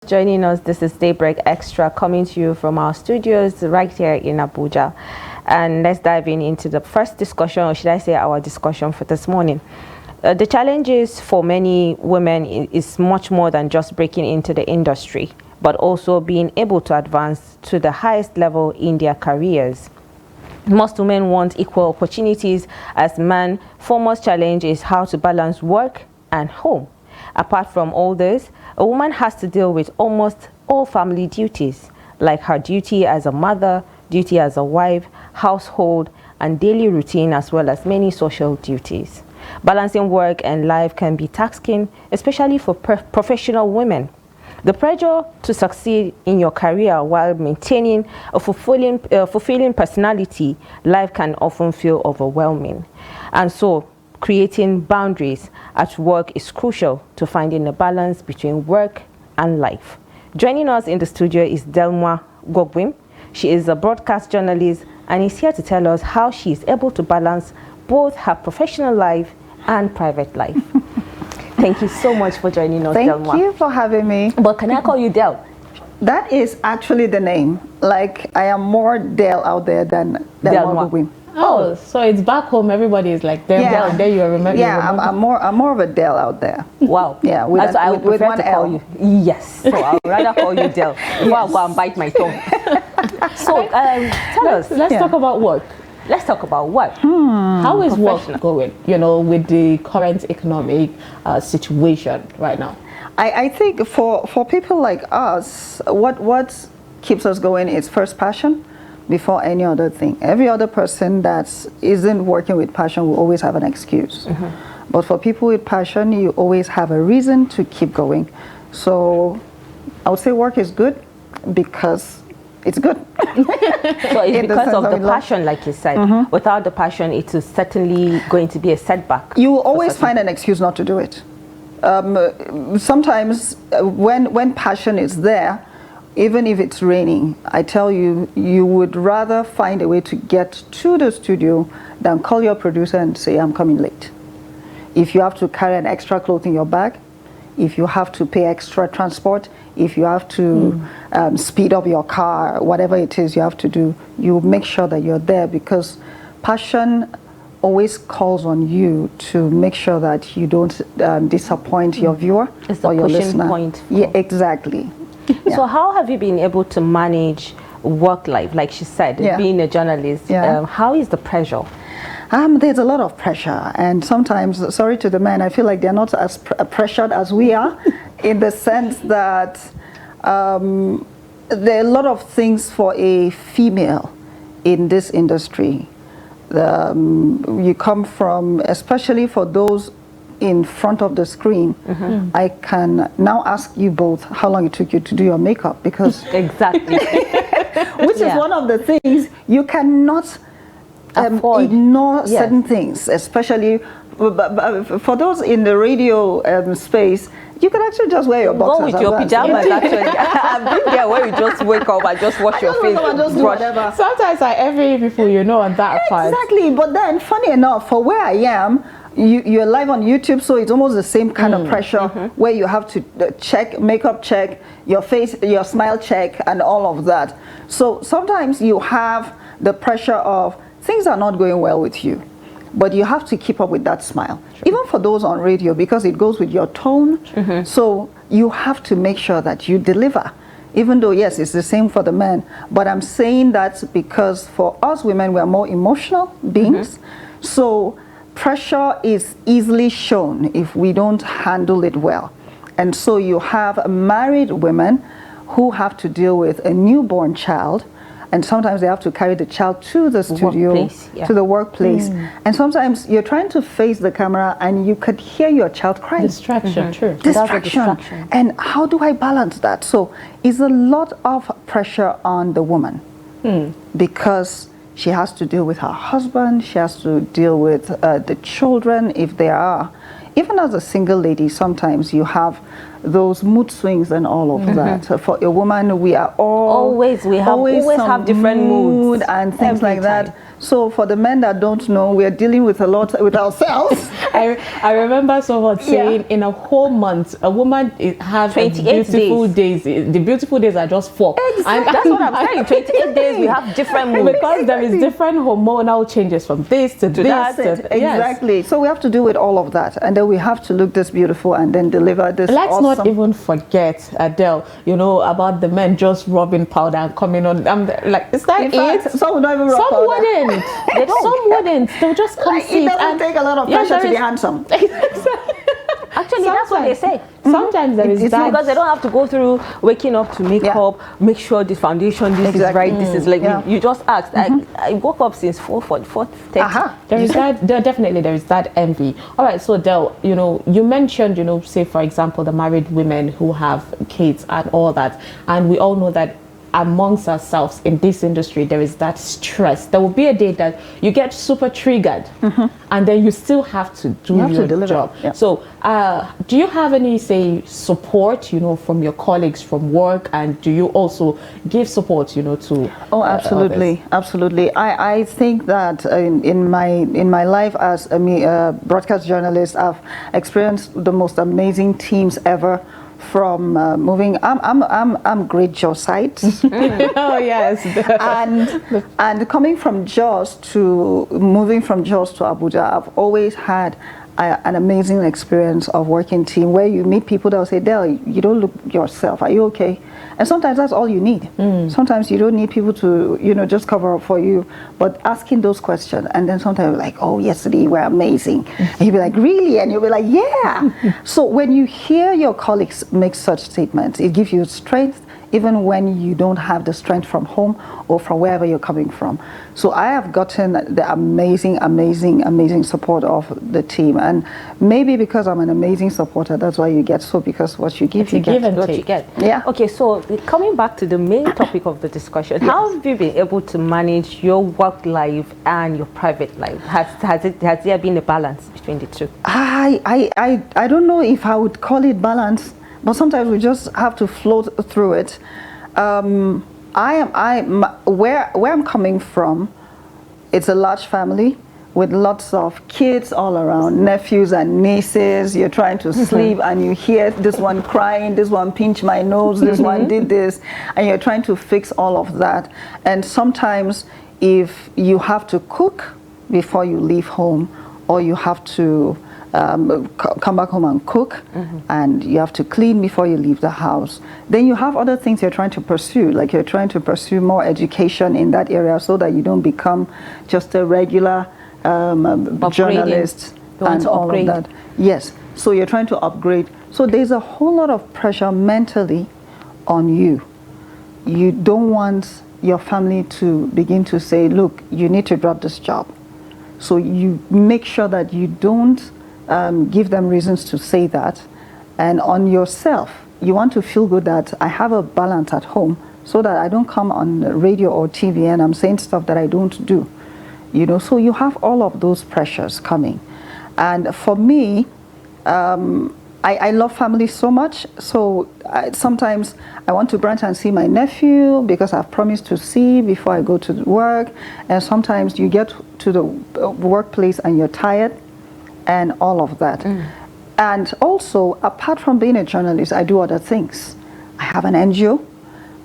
Joining us, this is Daybreak Extra coming to you from our studios right here in Abuja. And let's dive into the first discussion, or should I say our discussion for this morning. The challenges for many women is much more than just breaking into the industry, but also being able to advance to the highest level in their careers. Most women want equal opportunities as men. Foremost challenge is how to balance work and home. Apart from all this, a woman has to deal with almost all family duties, like her duty as a mother, duty as a wife, household, and daily routine, as well as many social duties. Balancing work and life can be taxing, especially for professional women. The pressure to succeed in your career while maintaining a fulfilling personality life can often feel overwhelming. And so, creating boundaries at work is crucial to finding a balance between work and life. Joining us in the studio is Dell. She is a broadcast journalist and is here to tell us how she is able to balance both her professional life and private life. Thank you so much for joining us, Dell. Thank you for having me. But can I call you Dell? That is actually the name. Like, I am more Dell out there than Dell. Oh, so it's back home. Everybody is like Dell. Yeah. There you remember. Yeah, you remember? I'm more of a Dell out there. Wow. Yeah, I would prefer to call L. you. Yes. So I would rather call you Dell before I go and bite my tongue. So tell us. Let's talk about work. Let's talk about work. How is work going? You know, with the current economic situation right now. I think for people like us, what keeps us going is first passion before any other thing. Every other person that isn't working with passion will always have an excuse. But for people with passion, you always have a reason to keep going. So I would say work is good because it's good. So it's because of the passion, like you said. Without the passion, it is certainly going to be a setback. You will always find an excuse not to do it. Sometimes when passion is there, even if it's raining, I tell you, you would rather find a way to get to the studio than call your producer and say, I'm coming late. If you have to carry an extra cloth in your bag, if you have to pay extra transport, if you have to speed up your car, whatever it is you have to do, you make sure that you're there, because passion always calls on you to make sure that you don't disappoint your viewer or your listener. Point. Yeah, exactly. Yeah. So how have you been able to manage work life? Like she said, being a journalist, how is the pressure? There's a lot of pressure, and sometimes, sorry to the men, I feel like they're not as pressured as we are, in the sense that there are a lot of things for a female in this industry. You come from, especially for those in front of the screen, I can now ask you both how long it took you to do your makeup, because exactly, which is one of the things you cannot ignore certain things, especially for those in the radio space. You can actually just wear your boxers. Go with your pajamas, actually. I've been there where you just wake up and just wash your face. Just do whatever. Sometimes I envy people, you know, on that part. Exactly, but then, funny enough, for where I am, you're live on YouTube, so it's almost the same kind of pressure where you have to check, makeup check, your face, your smile check, and all of that. So sometimes you have the pressure of things are not going well with you, but you have to keep up with that smile. Sure. Even for those on radio, because it goes with your tone. So you have to make sure that you deliver. Even though, yes, it's the same for the men, but I'm saying that because for us women, we're more emotional beings. So pressure is easily shown if we don't handle it well. And so you have married women who have to deal with a newborn child, and sometimes they have to carry the child to the studio, to the workplace. And sometimes you're trying to face the camera and you could hear your child crying. Distraction, true. Distraction. And how do I balance that? So it's a lot of pressure on the woman because she has to deal with her husband, she has to deal with the children if there are. Even as a single lady, sometimes you have those mood swings and all of that. For a woman, we are always have different moods and things like that. So for the men that don't know, we are dealing with a lot with ourselves. I remember someone saying in a whole month, a woman has 28 beautiful days. The beautiful days are just 4. Exactly. That's what I'm saying. 28 days we have different moods. Because there is different hormonal changes from this to that. Exactly. Yes. So we have to do with all of that, and then we have to look this beautiful and then deliver this. Let's awesome. not even forget, Adele, about the men just rubbing powder and coming on. Like, is that in fact, it? Some don't even rub powder. Wouldn't. They don't. Some wouldn't. They'll just come It doesn't take a lot of pressure to be handsome. Actually, that's what they say. Sometimes there is that. Because they don't have to go through waking up to make up, make sure the foundation, this is right, this is like, you just asked. I woke up since 4:30. There is that, there is that envy. All right, so Dell, you mentioned, say for example, the married women who have kids and all that. And we all know that amongst ourselves in this industry, there is that stress. There will be a day that you get super triggered and then you still have to do your job. Yeah. So do you have any, say, support, from your colleagues from work, and do you also give support, to Oh, absolutely. Others? Absolutely. I think that in my life as a broadcast journalist, I've experienced the most amazing teams ever. From moving, I'm Great Jos site. Oh yes. and coming from Jos to moving from Jos to Abuja, I've always had an amazing experience of working team where you meet people that will say, Dell, you don't look yourself. Are you okay? And sometimes that's all you need. Sometimes you don't need people to, just cover up for you, but asking those questions. And then sometimes like, oh, yesterday you were amazing. And you'll be like, really? And you'll be like, yeah. So when you hear your colleagues make such statements, it gives you strength, even when you don't have the strength from home or from wherever you're coming from. So I have gotten the amazing support of the team. And maybe because I'm an amazing supporter, that's why you get so, because what you give, you get. What you get. Yeah. Okay, so coming back to the main topic of the discussion, how have you been able to manage your work life and your private life? Has there been a balance between the two? I don't know if I would call it balance, but sometimes we just have to float through it. Where I'm coming from, it's a large family with lots of kids all around, nephews and nieces. You're trying to sleep and you hear this one crying, this one pinch my nose, this one did this, and you're trying to fix all of that. And sometimes if you have to cook before you leave home, or you have to come back home and cook, and you have to clean before you leave the house, then you have other things you're trying to pursue, like you're trying to pursue more education in that area so that you don't become just a regular journalist and all of that. Yes, so you're trying to upgrade. So there's a whole lot of pressure mentally on you. You don't want your family to begin to say, look, you need to drop this job. So you make sure that you don't give them reasons to say that. And on yourself, you want to feel good that I have a balance at home, so that I don't come on radio or TV and I'm saying stuff that I don't do. So you have all of those pressures coming. And for me, I love family so much. So sometimes I want to branch and see my nephew because I've promised to see before I go to work. And sometimes you get to the workplace and you're tired and all of that. And also, apart from being a journalist, I do other things. I have an NGO.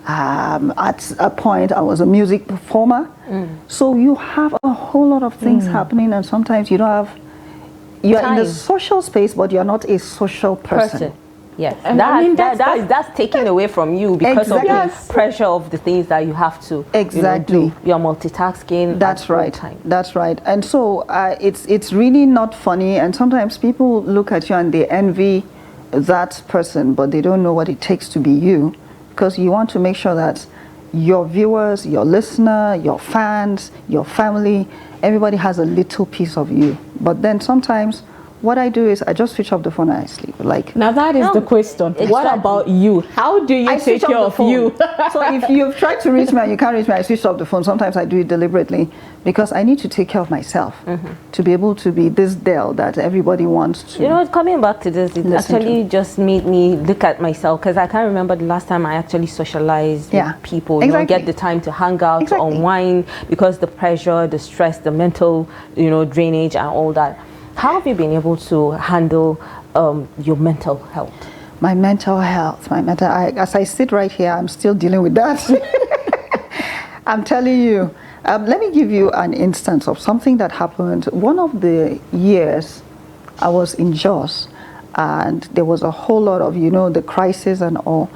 At a point, I was a music performer. So you have a whole lot of things happening, and sometimes you don't have. You're in the social space, but you're not a social person. Yes, and that's taken away from you because of the pressure of the things that you have to do. You're multitasking. That's right. That's right. And so it's really not funny. And sometimes people look at you and they envy that person, but they don't know what it takes to be you, because you want to make sure that your viewers, your listener, your fans, your family, everybody has a little piece of you. But then sometimes what I do is I just switch off the phone and I sleep. Like, now that is the question. What about you? How do you take care of you? So if you've tried to reach me and you can't reach me, I switch off the phone. Sometimes I do it deliberately because I need to take care of myself to be able to be this Dell that everybody wants to. You know, coming back to this, it actually just made me look at myself, because I can't remember the last time I actually socialized with people, you know, get the time to hang out, to unwind, because the pressure, the stress, the mental, you know, drainage and all that. How have you been able to handle your mental health? My mental health, as I sit right here, I'm still dealing with that. I'm telling you. Let me give you an instance of something that happened. One of the years I was in Jos, and there was a whole lot of, you know, the crisis and all.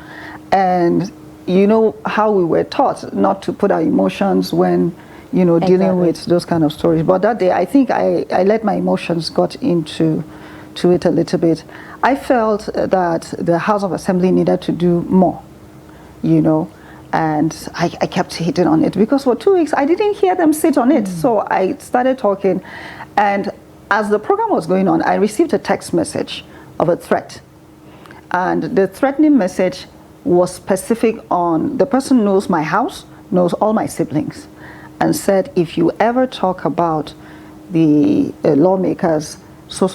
And you know how we were taught not to put our emotions when, you know, dealing with those kind of stories. But that day, I think I let my emotions got into it a little bit. I felt that the House of Assembly needed to do more, you know, and I kept hitting on it because for 2 weeks I didn't hear them sit on it. So I started talking, and as the program was going on, I received a text message of a threat, and the threatening message was specific on the person knows my house, knows all my siblings, and said, if you ever talk about the lawmakers, so,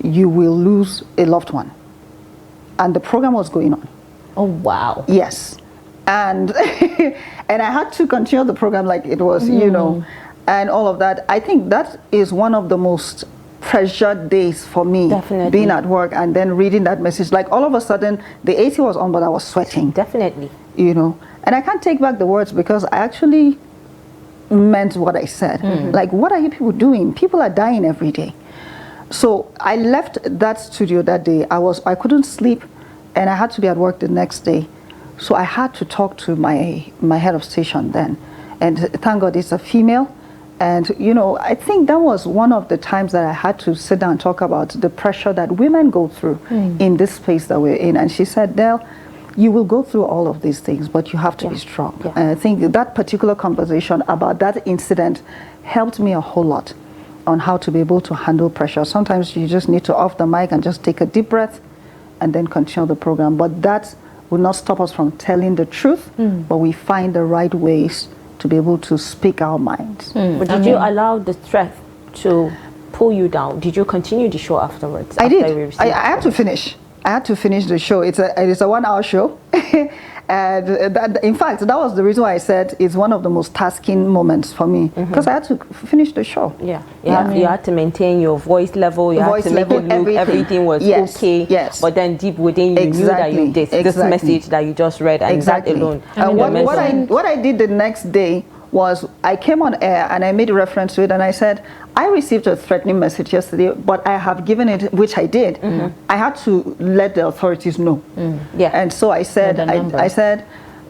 you will lose a loved one. And the program was going on. Oh, wow. Yes. And and I had to continue the program like it was, you know, and all of that. I think that is one of the most pressured days for me. Definitely. Being at work and then reading that message. Like all of a sudden, the AC was on, but I was sweating. Definitely. You know, and I can't take back the words because I actually meant what I said. Like, what are you people doing? People are dying every day. So I left that studio that day. I couldn't sleep, and I had to be at work the next day. So I had to talk to my head of station then. And thank God it's a female. And, you know, I think that was one of the times that I had to sit down and talk about the pressure that women go through in this space that we're in. And she said, Dell, you will go through all of these things, but you have to be strong. And I think that particular conversation about that incident helped me a whole lot on how to be able to handle pressure. Sometimes you just need to off the mic and just take a deep breath and then continue the program. But that will not stop us from telling the truth, but we find the right ways to be able to speak our minds. But did you allow the threat to pull you down? Did you continue the show afterwards? I did. I had to finish. I had to finish the show. It is a 1 hour show. And in fact, that was the reason why I said it's one of the most tasking moments for me, because I had to finish the show. You had to maintain your voice level. You had to make it look everything was okay. Yes. But then deep within you knew that you did this message that you just read, and that alone. What I did the next day was I came on air and I made a reference to it, and I said, I received a threatening message yesterday, but I have given it, which I did. I had to let the authorities know. And so I said,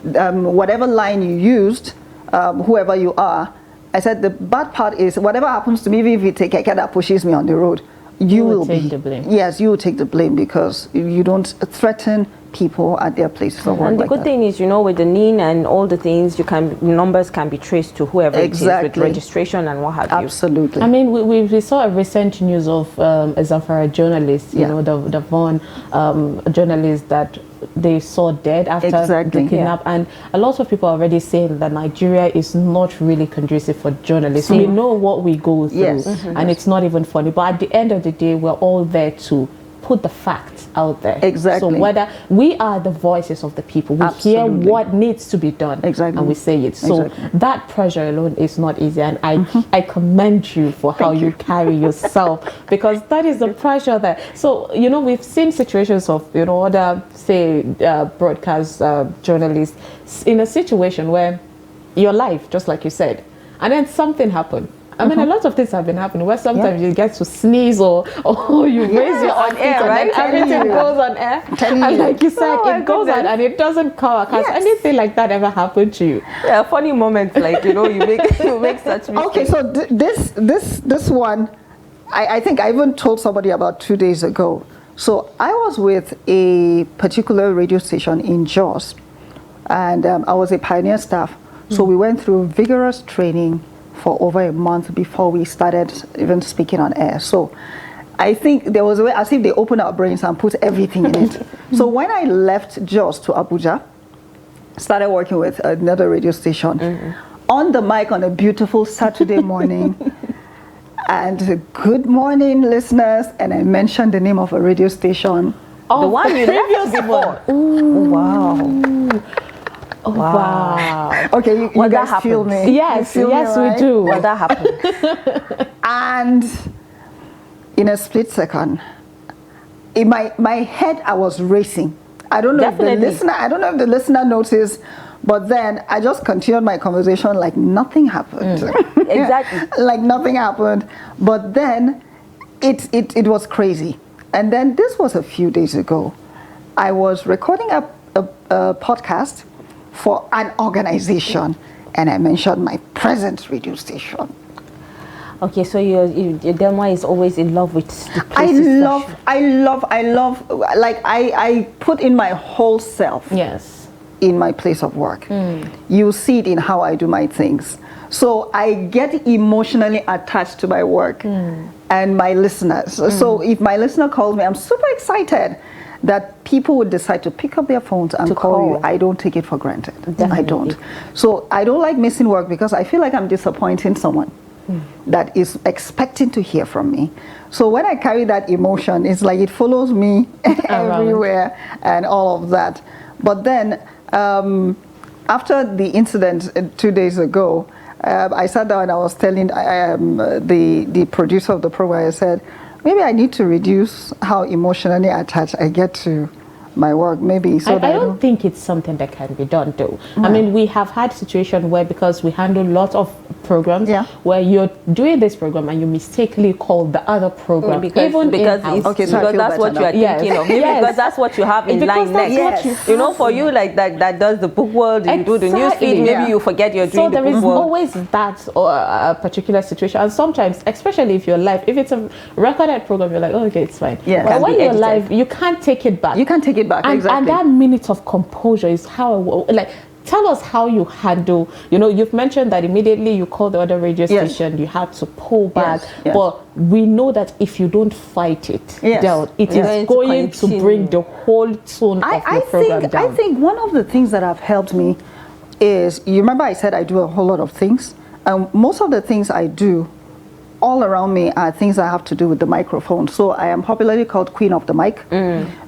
whatever line you used, whoever you are, I said, the bad part is whatever happens to me, even if you take a cat that pushes me on the road, you will take the blame. Yes, you will take the blame, because you don't threaten people at their places of work. And the good thing is, you know, with the NIN and all the things, numbers can be traced to whoever it is, with registration and what have you. Absolutely. I mean, we saw a recent news of a Zamfara journalist, you know, the Vaughan journalist that they saw dead after the kidnap. And a lot of people are already saying that Nigeria is not really conducive for journalists. We know what we go through, and it's not even funny. But at the end of the day, we're all there to put the facts out there. Exactly. So whether we are the voices of the people, we hear what needs to be done, and we say it. So that pressure alone is not easy, and I commend you for how you carry yourself, because that is the pressure that. So, you know, we've seen situations of, you know, other, say, broadcast journalists in a situation where your life, just like you said, and then something happened. I mean, a lot of things have been happening where sometimes you get to sneeze or you raise your on air, right? Everything goes on air. And like you said, it goes on and it doesn't come. Has anything like that ever happened to you? Yeah, funny moments, like, you know, you make such mistakes. Okay, so this one, I think I even told somebody about 2 days ago. So I was with a particular radio station in Jos, and I was a pioneer staff. So we went through vigorous training for over a month before we started even speaking on air. So I think there was a way as if they opened our brains and put everything in it. So when I left Jos to Abuja, started working with another radio station, on the mic on a beautiful Saturday morning, and good morning, listeners, and I mentioned the name of a radio station. Oh, the one you left before. Ooh. Wow. Oh, wow. Okay, you guys feel me? Yes, yes, we do. Well, that happened. And in a split second, in my head, I was racing. I don't know Definitely. if the listener noticed, but then I just continued my conversation like nothing happened. Exactly. Like nothing happened. But then it was crazy. And then this was a few days ago. I was recording a podcast for an organization, and I mentioned my present radio station. Okay, so your Delma is always in love with the places. I love, like I put in my whole self. Yes. In my place of work. You see it in how I do my things. So I get emotionally attached to my work and my listeners. So if my listener calls me, I'm super excited that people would decide to pick up their phones and call you. I don't take it for granted. Definitely. I don't. So I don't like missing work because I feel like I'm disappointing someone that is expecting to hear from me. So when I carry that emotion, it's like it follows me everywhere and all of that. But then after the incident 2 days ago, I sat down and I was telling the producer of the program, I said, maybe I need to reduce how emotionally attached I get to my work, maybe. So I don't think it's something that can be done, though. I mean, we have had situations where, because we handle lots of programs, where you're doing this program and you mistakenly call the other program, because that's what you are thinking of. Maybe because that's what you have in line next. You know, for you, like that does the book world, you do the news feed, maybe you forget you're doing the book world. So there is always that or a particular situation, and sometimes, especially if you're live, if it's a recorded program, you're like, oh, okay, it's fine. But when you're live, you can't take it back. You can't take it back. And that minute of composure is how tell us how you handle, you've mentioned that immediately you call the other radio station, you had to pull back, but we know that if you don't fight it, Dell, it is going to bring the whole tone of the program down. I think one of the things that have helped me is, you remember I said I do a whole lot of things, and most of the things I do all around me are things that have to do with the microphone. So I am popularly called Queen of the Mic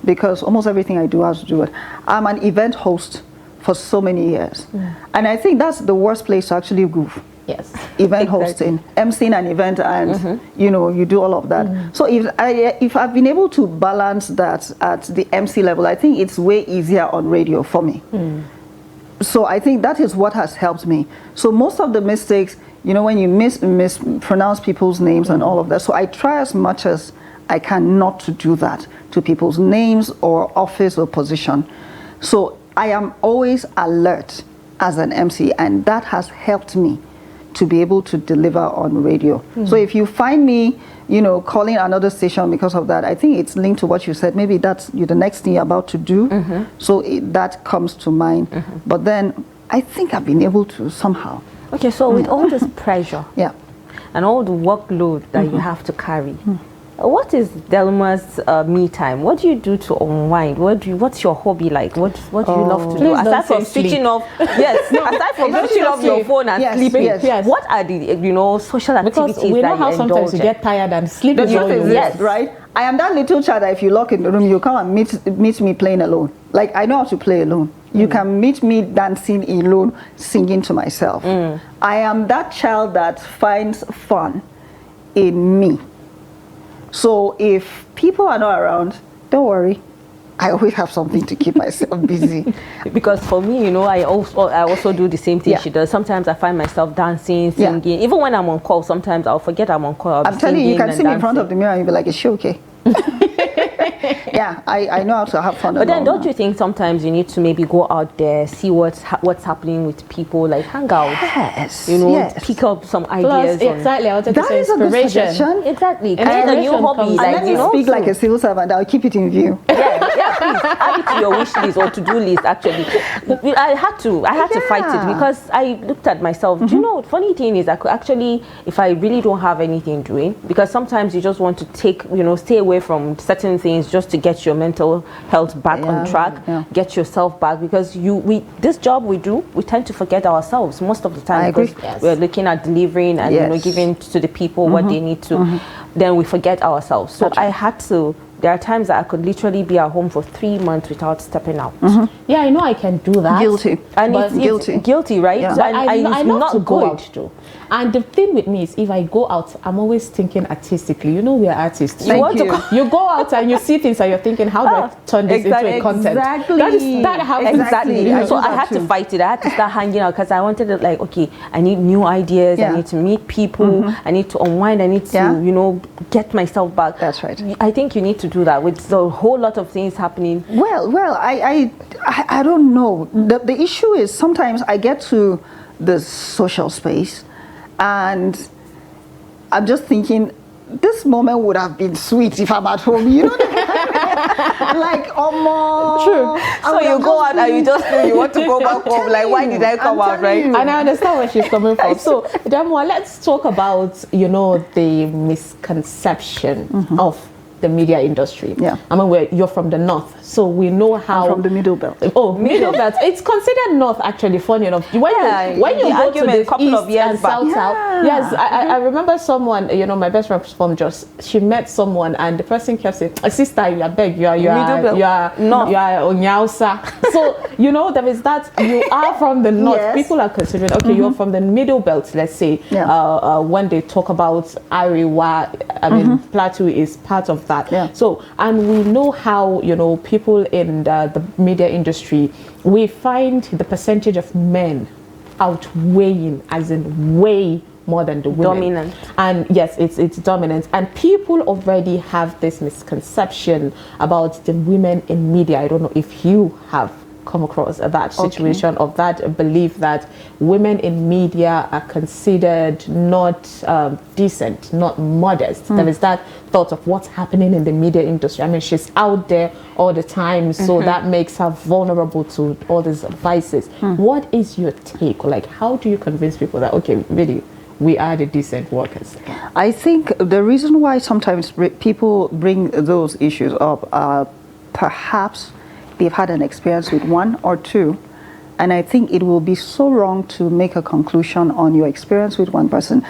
because almost everything I do has to do with it. I'm an event host for so many years. And I think that's the worst place to actually goof. Yes. Event hosting, emceeing an event, and you do all of that. So if I've been able to balance that at the MC level, I think it's way easier on radio for me. So I think that is what has helped me. So most of the mistakes, when you mispronounce people's names and all of that. So I try as much as I can not to do that to people's names or office or position. So I am always alert as an MC, and that has helped me to be able to deliver on radio. So if you find me, calling another station because of that, I think it's linked to what you said. Maybe that's the next thing you're about to do. So that comes to mind. But then I think I've been able to somehow. Okay, so with all this pressure and all the workload that you have to carry, what is Delma's me time? What do you do to unwind? What's your hobby like? What do you love to do? Aside from switching off, aside from switching off your phone and sleeping, what are the social activities because we know how sometimes you get tired and sleep. The truth is this, right? I am that little child that if you lock in the room, you come and meet me playing alone. Like, I know how to play alone. You can meet me dancing alone, singing to myself. I am that child that finds fun in me. So if people are not around, don't worry. I always have something to keep myself busy. Because for me, I also do the same thing she does. Sometimes I find myself dancing, singing. Even when I'm on call, sometimes I'll forget I'm on call. I'm telling you, you can see me in front of the mirror and you'll be like, is she okay? I know how to have fun. But then don't you think sometimes you need to maybe go out there, see what's happening with people, like hang out, pick up some ideas. Exactly, I wanted to say inspiration. Suggestion. Exactly. And a new hobby. And let me speak like a civil servant. I'll keep it in view. Yeah, please add it to your wish list or to-do list. Actually, I had to fight it because I looked at myself. Do you know? Funny thing is, I could actually, if I really don't have anything doing, because sometimes you just want to take, stay away from certain things just to get your mental health back on track, get yourself back, because this job we do, we tend to forget ourselves most of the time because we're looking at delivering and giving to the people what they need to. Then we forget ourselves. So I had to. There are times that I could literally be at home for 3 months without stepping out. Yeah, I know I can do that. Guilty. And it's guilty, right? Yeah. But I love not to go good. out though. And the thing with me is, if I go out, I'm always thinking artistically. You know, we are artists. You go out and you see things and you're thinking, how do I turn this into a content? Exactly. That happens. Exactly. So I had to fight it. I had to start hanging out because I wanted to, like, okay, I need new ideas. I need to meet people. I need to unwind. I need to, get myself back. That's right. I think you need to do that with a whole lot of things happening. Well, I don't know. The issue is sometimes I get to the social space and I'm just thinking, this moment would have been sweet if I'm at home, like, True. So you go out and you just feel you want to go back home. Like, why did I come out, right? And I understand where she's coming from. So, Damwa, let's talk about, the misconception of the media industry. Yeah. I mean, you're from the north, so we know how. I'm from the middle belt. Oh, middle belt. It's considered north, actually. Funny enough, when you go to the couple east of years and back. south, yes, I remember someone. My best friend from Jos. She met someone, and the person kept saying, "Sister, you are beg, you are Onyausa." So there is that. You are from the north. Yes. People are considering, okay, you're from the middle belt. Let's say, when they talk about Ariwa, I mean, Plateau is part of that. Yeah. So, and we know how, people in the media industry, we find the percentage of men outweighing, as in way more than the women. Dominant. And yes, it's dominant. And people already have this misconception about the women in media. I don't know if you have come across that situation of that belief that women in media are considered not decent, not modest. There is that thought of what's happening in the media industry. I mean, she's out there all the time, so that makes her vulnerable to all these vices. What is your take? Like, how do you convince people that, okay, really, we are the decent workers? I think the reason why sometimes people bring those issues up are perhaps they've had an experience with one or two, and I think it will be so wrong to make a conclusion on your experience with one person.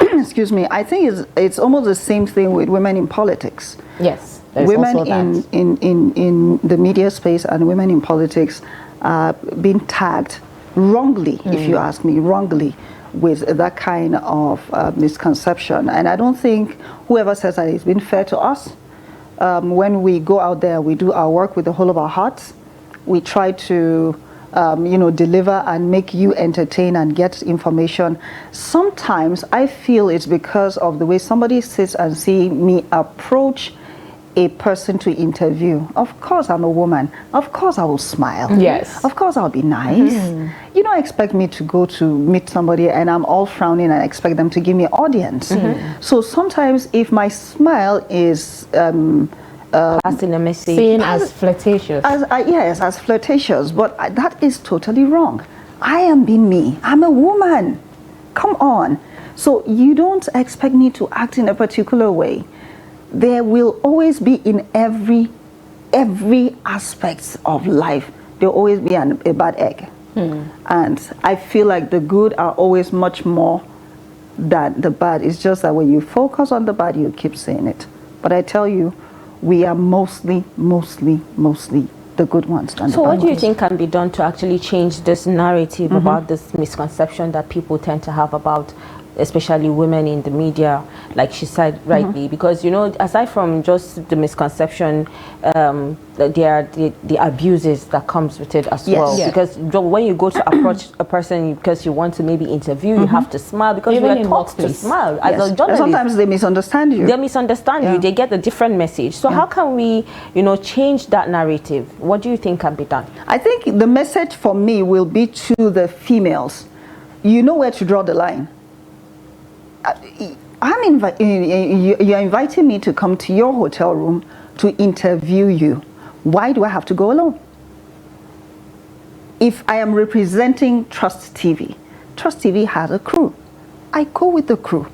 Excuse me. I think it's almost the same thing with women in politics. Yes, women in the media space and women in politics are being tagged wrongly, if you ask me, wrongly, with that kind of misconception. And I don't think whoever says that it's been fair to us. When we go out there, we do our work with the whole of our hearts. We try to, deliver and make you entertain and get information. Sometimes I feel it's because of the way somebody sits and see me approach a person to interview. Of course, I'm a woman. Of course, I will smile. Yes. Of course, I'll be nice. You don't expect me to go to meet somebody and I'm all frowning and expect them to give me audience. So sometimes if my smile is Passing a message. Seen as flirtatious. Yes, as flirtatious, but that is totally wrong. I am being me. I'm a woman. Come on. So you don't expect me to act in a particular way. There will always be in every aspect of life, there'll always be a bad egg. And I feel like the good are always much more than the bad. It's just that when you focus on the bad, you keep saying it. But I tell you, we are mostly the good ones. So what do you think can be done to actually change this narrative about this misconception that people tend to have about especially women in the media, like she said rightly? Because aside from just the misconception, there are the abuses that comes with it as well. Because when you go to approach a person because you want to maybe interview, you have to smile because even we are taught to smile as a journalist. And sometimes they misunderstand you. They misunderstand you. They get a different message. So how can we, change that narrative? What do you think can be done? I think the message for me will be to the females. You know where to draw the line. You're inviting me to come to your hotel room to interview you. Why do I have to go alone? If I am representing Trust TV has a crew. I go with the crew.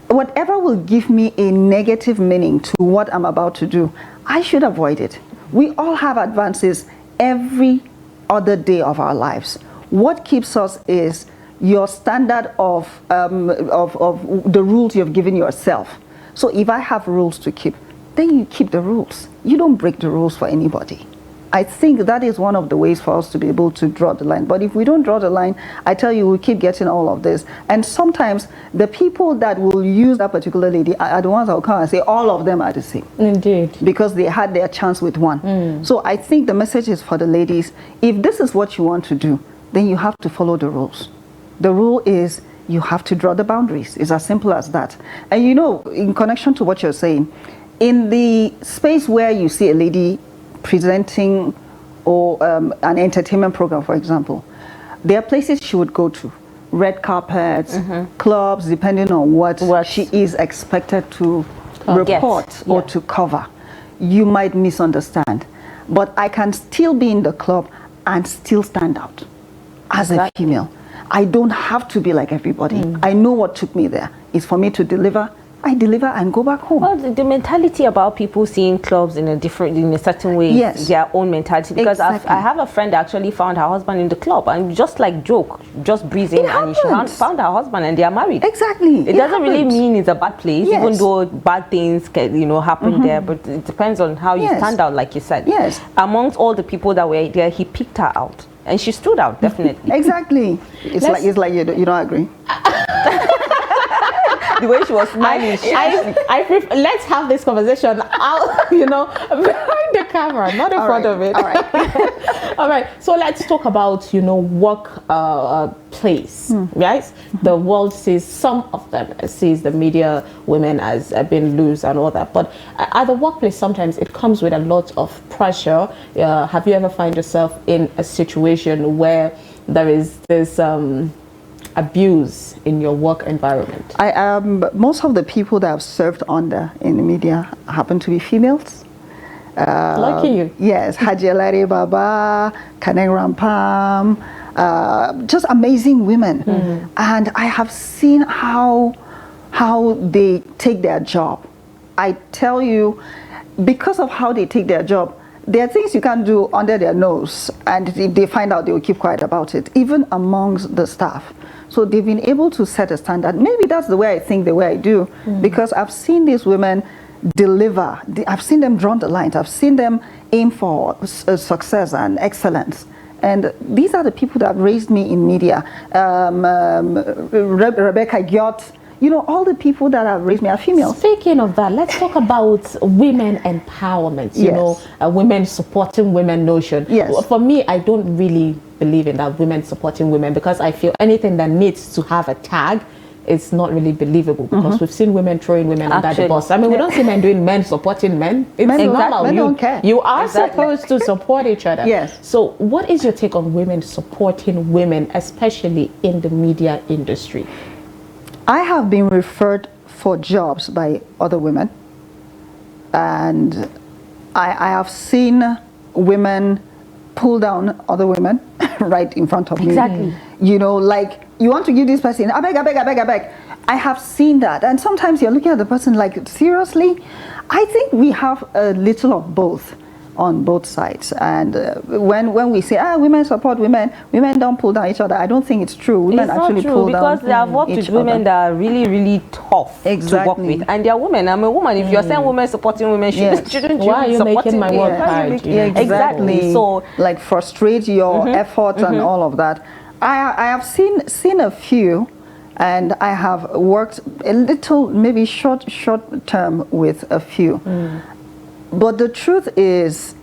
Whatever will give me a negative meaning to what I'm about to do, I should avoid it. We all have advances every other day of our lives. What keeps us is your standard of the rules you've given yourself. So if I have rules to keep, then you keep the rules. You don't break the rules for anybody. I think that is one of the ways for us to be able to draw the line. But if we don't draw the line, I tell you, we keep getting all of this. And sometimes the people that will use that particular lady are the ones that will come and say all of them are the same. Indeed. Because they had their chance with one. So I think the message is for the ladies, if this is what you want to do, then you have to follow the rules. The rule is you have to draw the boundaries. It's as simple as that. And you know, in connection to what you're saying, in the space where you see a lady presenting or an entertainment program, for example, there are places she would go to, red carpets, clubs, depending on what she is expected to report or to cover. You might misunderstand, but I can still be in the club and still stand out as a female. I don't have to be like everybody. I know what took me there. It's for me to deliver. I deliver and go back home. Well, the mentality about people seeing clubs in a certain way, their own mentality. Because I have a friend that actually found her husband in the club, and just like joke, just breezing, and she found her husband, and they are married. Exactly. It doesn't really mean it's a bad place, even though bad things can, happen there. But it depends on how you stand out, like you said. Yes. Amongst all the people that were there, he picked her out, and she stood out definitely. Exactly. It's like you don't agree. The way she was smiling. Let's have this conversation out, behind the camera, not in front of it. All right. All right. So let's talk about, workplace, right? The world sees, some of them sees the media women as being loose and all that. But at the workplace, sometimes it comes with a lot of pressure. Have you ever find yourself in a situation where there is this abuse in your work environment? Most of the people that I've served under in the media happen to be females. Lucky you. Yes, Hajialari Baba, Kaneng Rampam, just amazing women. And I have seen how they take their job. I tell you, because of how they take their job, there are things you can't do under their nose, and if they find out, they will keep quiet about it, even amongst the staff. So they've been able to set a standard. Maybe that's the way I think, the way I do, because I've seen these women deliver. I've seen them draw the lines. I've seen them aim for success and excellence. And these are the people that raised me in media. Rebecca Gyot, all the people that have raised me are females. Speaking of that, let's talk about women empowerment, women supporting women notion. Yes. For me, I don't really believe in that, women supporting women, because I feel anything that needs to have a tag is not really believable, because we've seen women throwing women under the bus. I mean, we don't see men doing men supporting men. It's normal. Men don't care. You are supposed to support each other. Yes. So what is your take on women supporting women, especially in the media industry? I have been referred for jobs by other women, and I have seen women pull down other women right in front of me. Exactly. Like, you want to give this person, I beg. I have seen that, and sometimes you're looking at the person like, seriously? I think we have a little of both on both sides. And when we say, women support women don't pull down each other, I don't think it's true. Women actually pull down because they have worked with women that are really, really tough to work with. And they are women. I'm a woman. If you're saying women supporting women, shouldn't you Why are you making my work hard? Exactly. So, like, frustrate your effort and all of that. I have seen a few, and I have worked a little, maybe short term with a few. But the truth is,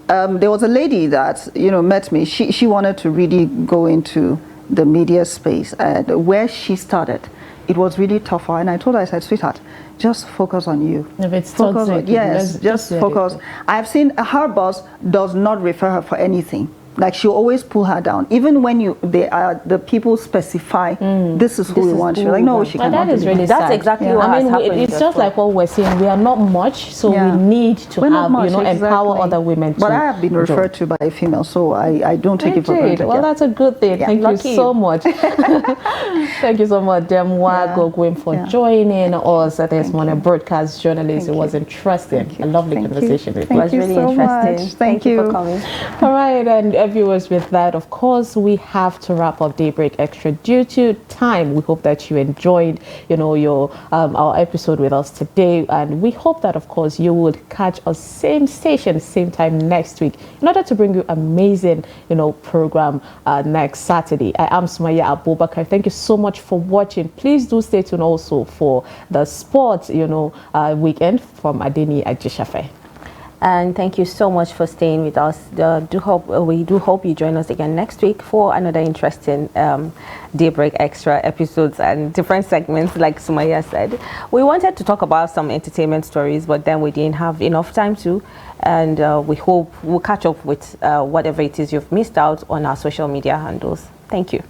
there was a lady that met me. She wanted to really go into the media space, and where she started, it was really tough for her. And I told her, I said, sweetheart, just focus on you. If it's focus toxic, just focus. I've seen her boss does not refer her for anything. Like she'll always pull her down, even when the people specify this is who we want. You're like, no, she Well, cannot. that is do really that. sad. That's exactly what I mean, has happened it's just like what we're saying. We are not much, so we need to We're not much, empower exactly. other women. But I have been referred to by a female, so I don't take it for granted. Well, that's a good thing. Yeah. Thank Lucky you so much. Thank you so much, Demwa Gogwin, for joining us at this morning. Broadcast journalist. It was interesting. A lovely conversation. It was really so interesting. Much. Thank you for coming. All right, and viewers, with that, of course, we have to wrap up Daybreak Extra due to time. We hope that you enjoyed, your our episode with us today, and we hope that, of course, you would catch us same station, same time next week in order to bring you amazing, program next Saturday. I am Sumaya Abubakar. Thank you so much for watching. Please do stay tuned also for the sports, weekend from Adeni Ajishafe. And thank you so much for staying with us. We do hope you join us again next week for another interesting Daybreak Extra episodes and different segments, like Sumaya said. We wanted to talk about some entertainment stories, but then we didn't have enough time to. And we hope we'll catch up with whatever it is you've missed out on our social media handles. Thank you.